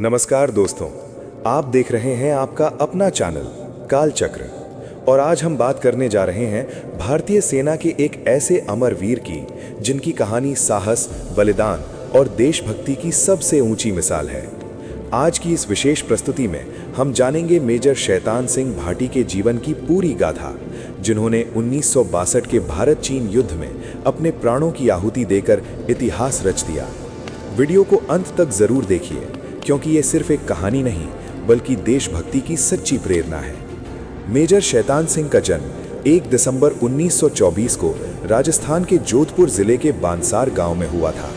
नमस्कार दोस्तों, आप देख रहे हैं आपका अपना चैनल काल चक्र। और आज हम बात करने जा रहे हैं भारतीय सेना के एक ऐसे अमर वीर की जिनकी कहानी साहस, बलिदान और देशभक्ति की सबसे ऊंची मिसाल है। आज की इस विशेष प्रस्तुति में हम जानेंगे मेजर शैतान सिंह भाटी के जीवन की पूरी गाथा, जिन्होंने 1962 के भारत चीन युद्ध में अपने प्राणों की आहुति देकर इतिहास रच दिया। वीडियो को अंत तक जरूर देखिए, क्योंकि ये सिर्फ एक कहानी नहीं बल्कि देशभक्ति की सच्ची प्रेरणा है। मेजर शैतान सिंह का जन्म 1 दिसंबर 1924 को राजस्थान के जोधपुर जिले के बांसार गांव में हुआ था।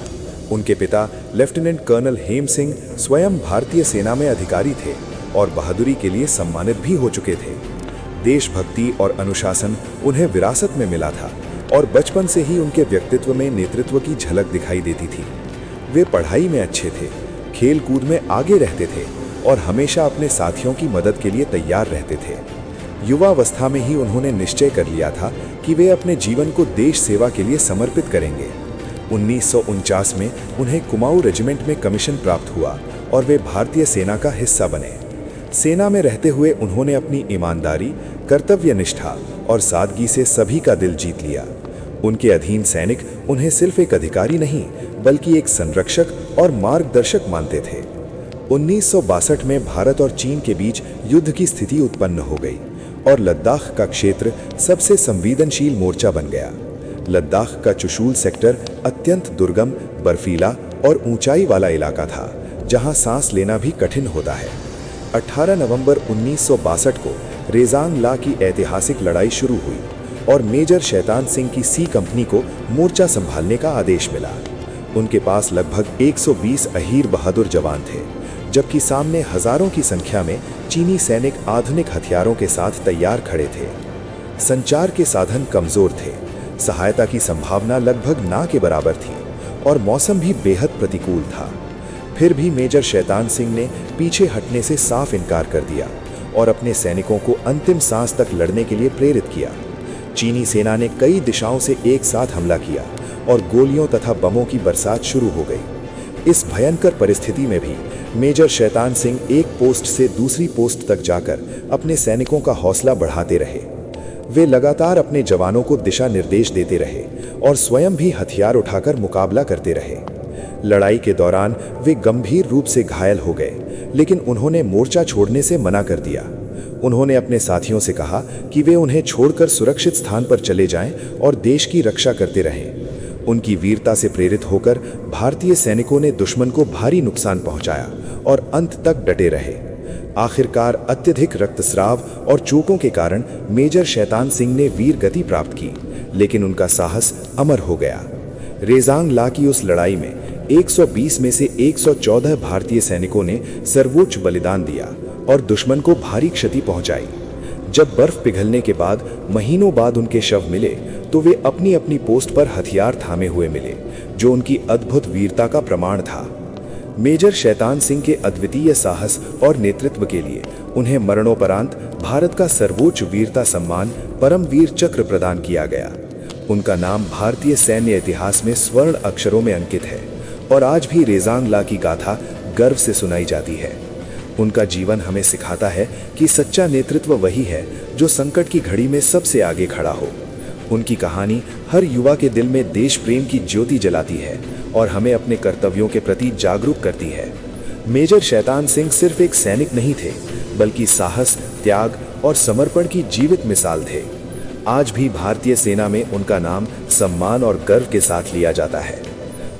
उनके पिता लेफ्टिनेंट कर्नल हेम सिंह स्वयं भारतीय सेना में अधिकारी थे और बहादुरी के लिए सम्मानित भी हो चुके थे। देशभक्ति और अनुशासन उन्हें विरासत में मिला था और बचपन से ही उनके व्यक्तित्व में नेतृत्व की झलक दिखाई देती थी। वे पढ़ाई में अच्छे थे, खेल कूद में आगे रहते थे और हमेशा अपने साथियों की मदद के लिए तैयार रहते थे। युवावस्था में ही उन्होंने निश्चय कर लिया था कि वे अपने जीवन को देश सेवा के लिए समर्पित करेंगे। 1949 में उन्हें कुमाऊं रेजिमेंट में कमीशन प्राप्त हुआ और वे भारतीय सेना का हिस्सा बने। सेना में रहते हुए उन्होंने अपनी ईमानदारी, कर्तव्यनिष्ठा और सादगी से सभी का दिल जीत लिया। उनके अधीन सैनिक उन्हें सिर्फ एक अधिकारी नहीं बल्कि एक संरक्षक और मार्गदर्शक मानते थे। 1962 में भारत और चीन के बीच युद्ध की स्थिति उत्पन्न हो गई और लद्दाख का क्षेत्र सबसे संवेदनशील मोर्चा बन गया। लद्दाख का चुशूल सेक्टर अत्यंत दुर्गम, बर्फीला और ऊंचाई वाला इलाका था, जहां सांस लेना भी कठिन होता है। 18 नवंबर 1962 को रेजांग ला की ऐतिहासिक लड़ाई शुरू हुई और मेजर शैतान सिंह की सी कंपनी को मोर्चा संभालने का आदेश मिला। उनके पास लगभग 120 अहीर बहादुर जवान थे, जबकि सामने हजारों की संख्या में चीनी सैनिक आधुनिक हथियारों के साथ तैयार खड़े थे। संचार के साधन कमजोर थे, सहायता की संभावना लगभग ना के बराबर थी और मौसम भी बेहद प्रतिकूल था। फिर भी मेजर शैतान सिंह ने पीछे हटने से साफ इनकार कर दिया और अपने सैनिकों को अंतिम सांस तक लड़ने के लिए प्रेरित किया। चीनी सेना ने कई दिशाओं से एक साथ हमला किया और गोलियों तथा बमों की बरसात शुरू हो गई। इस भयंकर परिस्थिति में भी मेजर शैतान सिंह एक पोस्ट से दूसरी पोस्ट तक जाकर अपने सैनिकों का हौसला बढ़ाते रहे। वे लगातार अपने जवानों को दिशा निर्देश देते रहे और स्वयं भी हथियार उठाकर मुकाबला करते रहे। लड़ाई के दौरान वे गंभीर रूप से घायल हो गए, लेकिन उन्होंने मोर्चा छोड़ने से मना कर दिया। उन्होंने अपने साथियों से कहा कि वे उन्हें छोड़कर सुरक्षित स्थान पर चले जाएं और देश की रक्षा करते रहें। उनकी वीरता से प्रेरित होकर भारतीय सैनिकों ने दुश्मन को भारी नुकसान पहुंचाया और अंत तक डटे रहे। आखिरकार अत्यधिक रक्तस्राव और चोटों के कारण मेजर शैतान सिंह ने वीर गति प्राप्त की, लेकिन उनका साहस अमर हो गया। रेजांग ला की उस लड़ाई में 120 में से 114 भारतीय सैनिकों ने सर्वोच्च बलिदान दिया और दुश्मन को भारी क्षति पहुंचाई। जब बर्फ पिघलने के बाद महीनों बाद उनके शव मिले तो वे अपनी अपनी पोस्ट पर हथियार थामे हुए मिले, जो उनकी अद्भुत वीरता का प्रमाण था। मेजर शैतान सिंह के अद्वितीय साहस और नेतृत्व के लिए उन्हें मरणोपरांत भारत का सर्वोच्च वीरता सम्मान परमवीर चक्र प्रदान किया गया। उनका नाम भारतीय सैन्य इतिहास में स्वर्ण अक्षरों में अंकित है और आज भी रेजांग ला की गाथा गर्व से सुनाई जाती है। उनका जीवन हमें सिखाता है कि सच्चा नेतृत्व वही है जो संकट की घड़ी में सबसे आगे खड़ा हो। उनकी कहानी हर युवा के दिल में देश प्रेम की ज्योति जलाती है और हमें अपने कर्तव्यों के प्रति जागरूक करती है। मेजर शैतान सिंह सिर्फ एक सैनिक नहीं थे, बल्कि साहस, त्याग और समर्पण की जीवित मिसाल थे। आज भी भारतीय सेना में उनका नाम सम्मान और गर्व के साथ लिया जाता है।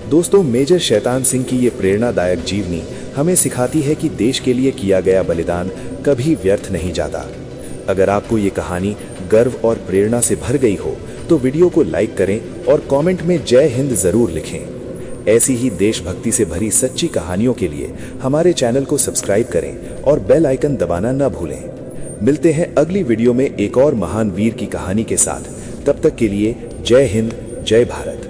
दोस्तों, मेजर शैतान सिंह की ये प्रेरणादायक जीवनी हमें सिखाती है कि देश के लिए किया गया बलिदान कभी व्यर्थ नहीं जाता। अगर आपको ये कहानी गर्व और प्रेरणा से भर गई हो तो वीडियो को लाइक करें और कमेंट में जय हिंद जरूर लिखें। ऐसी ही देशभक्ति से भरी सच्ची कहानियों के लिए हमारे चैनल को सब्सक्राइब करें और बेल आइकन दबाना न भूलें। मिलते हैं अगली वीडियो में एक और महान वीर की कहानी के साथ। तब तक के लिए जय हिंद, जय भारत।